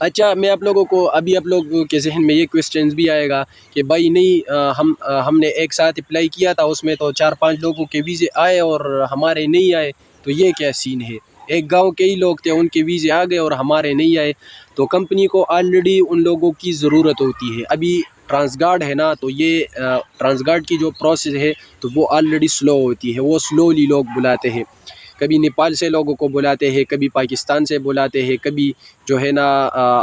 اچھا، میں آپ لوگوں کو ابھی آپ لوگوں کے ذہن میں یہ کویسچنز بھی آئے گا کہ بھائی نہیں ہم نے ایک ساتھ اپلائی کیا تھا، اس میں تو 4-5 لوگوں کے ویزے آئے اور ہمارے نہیں آئے، تو یہ کیا سین ہے؟ ایک گاؤں کے ہی لوگ تھے، ان کے ویزے آ گئے اور ہمارے نہیں آئے۔ تو کمپنی کو آلریڈی ان لوگوں کی ضرورت ہوتی ہے۔ ابھی ٹرانسگارڈ ہے نا، تو یہ ٹرانسگارڈ کی جو پروسیس ہے تو وہ آلریڈی سلو ہوتی ہے، وہ سلولی لوگ بلاتے ہیں۔ کبھی نیپال سے لوگوں کو بلاتے ہیں، کبھی پاکستان سے بلاتے ہیں، کبھی جو ہے نا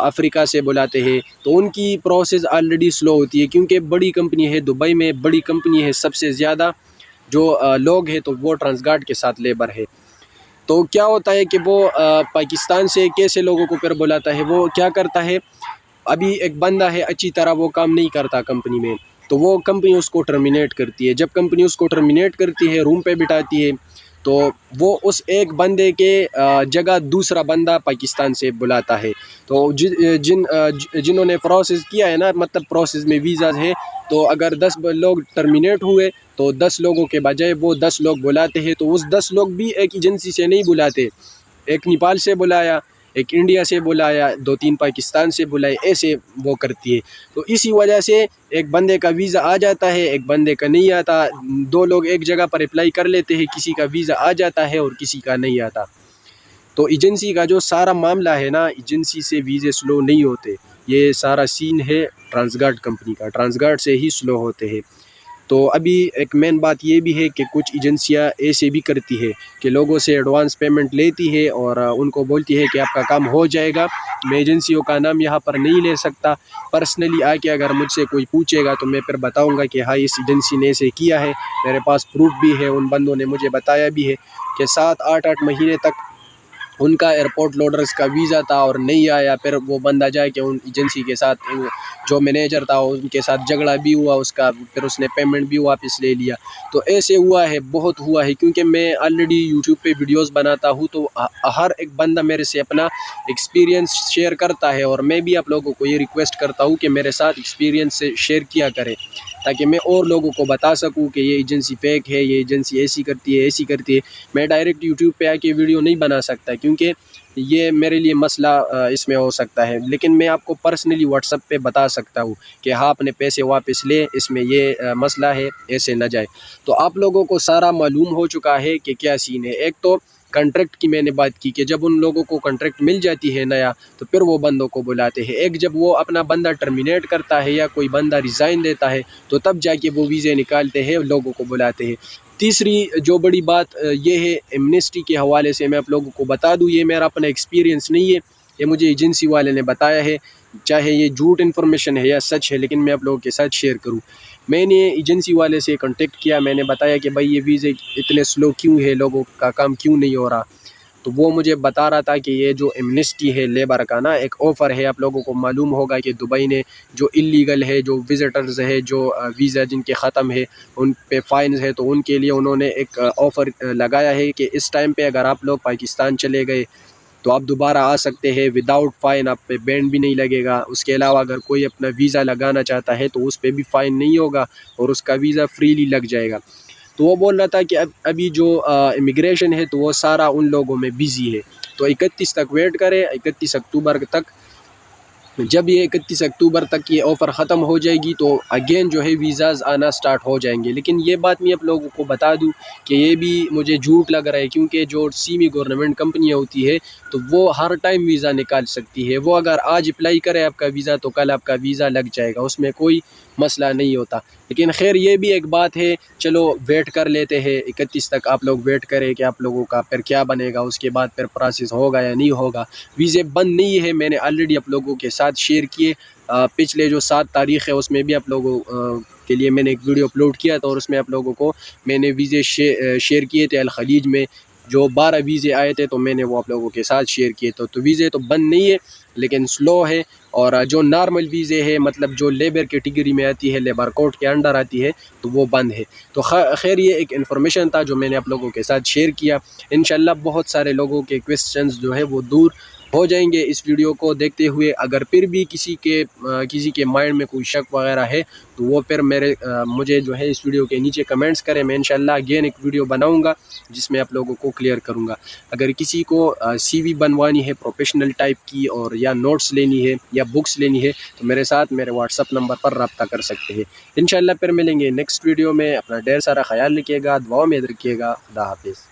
افریقہ سے بلاتے ہیں، تو ان کی پروسیس آلریڈی سلو ہوتی ہے، کیونکہ بڑی کمپنی ہے، دبئی میں بڑی کمپنی ہے، سب سے زیادہ جو لوگ ہیں تو وہ ٹرانسگارڈ کے ساتھ لیبر ہے۔ تو کیا ہوتا ہے کہ وہ پاکستان سے کیسے لوگوں کو پھر بلاتا ہے، وہ کیا کرتا ہے، ابھی ایک بندہ ہے اچھی طرح وہ کام نہیں کرتا کمپنی میں، تو وہ کمپنی اس کو ٹرمینیٹ کرتی ہے۔ جب کمپنی اس کو ٹرمینیٹ کرتی ہے، روم پہ بٹھاتی ہے، تو وہ اس ایک بندے کے جگہ دوسرا بندہ پاکستان سے بلاتا ہے۔ تو جنہوں نے پروسیس کیا ہے نا، مطلب پروسیس میں ویزاز ہے، تو اگر 10 لوگ ٹرمینیٹ ہوئے تو 10 لوگوں کے بجائے وہ 10 لوگ بلاتے ہیں، تو اس 10 لوگ بھی ایک ایجنسی سے نہیں بلاتے، ایک نیپال سے بلایا، ایک انڈیا سے بلایا، 2-3 پاکستان سے بلائے، ایسے وہ کرتی ہے۔ تو اسی وجہ سے ایک بندے کا ویزا آ جاتا ہے، ایک بندے کا نہیں آتا، 2 لوگ ایک جگہ پر اپلائی کر لیتے ہیں، کسی کا ویزا آ جاتا ہے اور کسی کا نہیں آتا۔ تو ایجنسی کا جو سارا معاملہ ہے نا، ایجنسی سے ویزے سلو نہیں ہوتے، یہ سارا سین ہے ٹرانسگارڈ کمپنی کا، ٹرانسگارڈ سے ہی سلو ہوتے ہیں۔ تو ابھی ایک مین بات یہ بھی ہے کہ کچھ ایجنسیاں ایسے بھی کرتی ہے کہ لوگوں سے ایڈوانس پیمنٹ لیتی ہے اور ان کو بولتی ہے کہ آپ کا کام ہو جائے گا۔ میں ایجنسیوں کا نام یہاں پر نہیں لے سکتا، پرسنلی آ کے اگر مجھ سے کوئی پوچھے گا تو میں پھر بتاؤں گا کہ ہاں اس ایجنسی نے ایسے کیا ہے، میرے پاس پروف بھی ہے، ان بندوں نے مجھے بتایا بھی ہے کہ 7-8 مہینے تک ان کا ایئرپورٹ لوڈرز کا ویزا تھا اور نہیں آیا، پھر وہ بندہ جائے کہ ان ایجنسی کے ساتھ جو مینیجر تھا ان کے ساتھ جھگڑا بھی ہوا اس کا، پھر اس نے پیمنٹ بھی واپس لے لیا۔ تو ایسے ہوا ہے، بہت ہوا ہے، کیونکہ میں آلریڈی یوٹیوب پہ ویڈیوز بناتا ہوں، تو ہر ایک بندہ میرے سے اپنا ایکسپیرینس شیئر کرتا ہے، اور میں بھی آپ لوگوں کو یہ ریکویسٹ کرتا ہوں کہ میرے ساتھ ایکسپیرینس سے شیئر کیا کریں، تاکہ میں اور لوگوں کو بتا سکوں کہ یہ ایجنسی فیک ہے، یہ ایجنسی ایسی کرتی ہے، ایسی کرتی ہے۔ میں ڈائریکٹ یوٹیوب پہ آ کے ویڈیو نہیں بنا سکتا، کیونکہ یہ میرے لیے مسئلہ اس میں ہو سکتا ہے، لیکن میں آپ کو پرسنلی واٹس ایپ پہ بتا سکتا ہوں کہ ہاں اپنے پیسے واپس لے، اس میں یہ مسئلہ ہے، ایسے نہ جائے۔ تو آپ لوگوں کو سارا معلوم ہو چکا ہے کہ کیا سین ہے۔ ایک تو کنٹریکٹ کی میں نے بات کی کہ جب ان لوگوں کو کنٹریکٹ مل جاتی ہے نیا، تو پھر وہ بندوں کو بلاتے ہیں۔ ایک جب وہ اپنا بندہ ٹرمینیٹ کرتا ہے یا کوئی بندہ ریزائن دیتا ہے، تو تب جا کے وہ ویزے نکالتے ہیں، لوگوں کو بلاتے ہیں۔ تیسری جو بڑی بات یہ ہے ایمنسٹی کے حوالے سے، میں آپ لوگوں کو بتا دوں، یہ میرا اپنا ایکسپیرینس نہیں ہے، یہ مجھے ایجنسی والے نے بتایا ہے، چاہے یہ جھوٹ انفارمیشن ہے یا سچ ہے، لیکن میں آپ لوگوں کے ساتھ شیئر کروں۔ میں نے ایجنسی والے سے کانٹیکٹ کیا، میں نے بتایا کہ بھائی یہ ویزے اتنے سلو کیوں ہے، لوگوں کا کام کیوں نہیں ہو رہا، تو وہ مجھے بتا رہا تھا کہ یہ جو ایمنسٹی ہے لیبر کا نا، ایک آفر ہے، آپ لوگوں کو معلوم ہوگا کہ دبئی نے جو اللیگل ہے، جو وزٹرز ہے، جو ویزا جن کے ختم ہے ان پہ فائنز ہے، تو ان کے لیے انہوں نے ایک آفر لگایا ہے کہ اس ٹائم پہ اگر آپ لوگ پاکستان چلے گئے تو آپ دوبارہ آ سکتے ہیں وداؤٹ فائن، آپ پہ بینڈ بھی نہیں لگے گا۔ اس کے علاوہ اگر کوئی اپنا ویزا لگانا چاہتا ہے تو اس پہ بھی فائن نہیں ہوگا اور اس کا ویزا فریلی لگ جائے گا۔ تو وہ بول رہا تھا کہ ابھی جو امیگریشن ہے تو وہ سارا ان لوگوں میں بزی ہے، تو 31 تک ویٹ کرے، 31 اکتوبر تک۔ جب یہ 31 اکتوبر تک یہ آفر ختم ہو جائے گی تو اگین جو ہے ویزاز آنا سٹارٹ ہو جائیں گے۔ لیکن یہ بات میں آپ لوگوں کو بتا دوں کہ یہ بھی مجھے جھوٹ لگ رہا ہے، کیونکہ جو سیمی گورنمنٹ کمپنیاں ہوتی ہے تو وہ ہر ٹائم ویزا نکال سکتی ہے۔ وہ اگر آج اپلائی کرے آپ کا ویزا تو کل آپ کا ویزا لگ جائے گا، اس میں کوئی مسئلہ نہیں ہوتا۔ لیکن خیر یہ بھی ایک بات ہے، چلو ویٹ کر لیتے ہیں 31 تک، آپ لوگ ویٹ کریں کہ آپ لوگوں کا پھر کیا بنے گا، اس کے بعد پھر پروسیس ہوگا یا نہیں ہوگا۔ ویزے بند نہیں ہے، میں نے آلریڈی آپ لوگوں کے ساتھ شیئر کیے، پچھلے جو 7 تاریخ ہے اس میں بھی آپ لوگوں کے لیے میں نے ایک ویڈیو اپلوڈ کیا تھا، اور اس میں آپ لوگوں کو میں نے ویزے شیئر کیے تھے۔ الخلیج میں جو 12 ویزے آئے تھے تو میں نے وہ آپ لوگوں کے ساتھ شیئر کیے تھے۔ تو ویزے تو بند نہیں ہے لیکن سلو ہے، اور جو نارمل ویزے ہے، مطلب جو لیبر کیٹیگری میں آتی ہے، لیبر کوڈ کے انڈر آتی ہے، تو وہ بند ہے۔ تو خیر یہ ایک انفارمیشن تھا جو میں نے آپ لوگوں کے ساتھ شیئر کیا۔ انشاءاللہ بہت سارے لوگوں کے کویسچنز جو ہے وہ دور ہو جائیں گے اس ویڈیو کو دیکھتے ہوئے۔ اگر پھر بھی کسی کے مائنڈ میں کوئی شک وغیرہ ہے تو وہ پھر مجھے جو ہے اس ویڈیو کے نیچے کمنٹس کریں، میں انشاءاللہ اگین ایک ویڈیو بناؤں گا جس میں آپ لوگوں کو کلیئر کروں گا۔ اگر کسی کو سی وی بنوانی ہے پروفیشنل ٹائپ کی، اور یا نوٹس لینی ہے یا بکس لینی ہے، تو میرے ساتھ میرے واٹس اپ نمبر پر رابطہ کر سکتے ہیں۔ انشاءاللہ پھر ملیں گے نیکسٹ ویڈیو میں۔ اپنا ڈھیر سارا خیال رکھیے گا، دعاؤں میں یاد رکھیے گا۔ خدا حافظ۔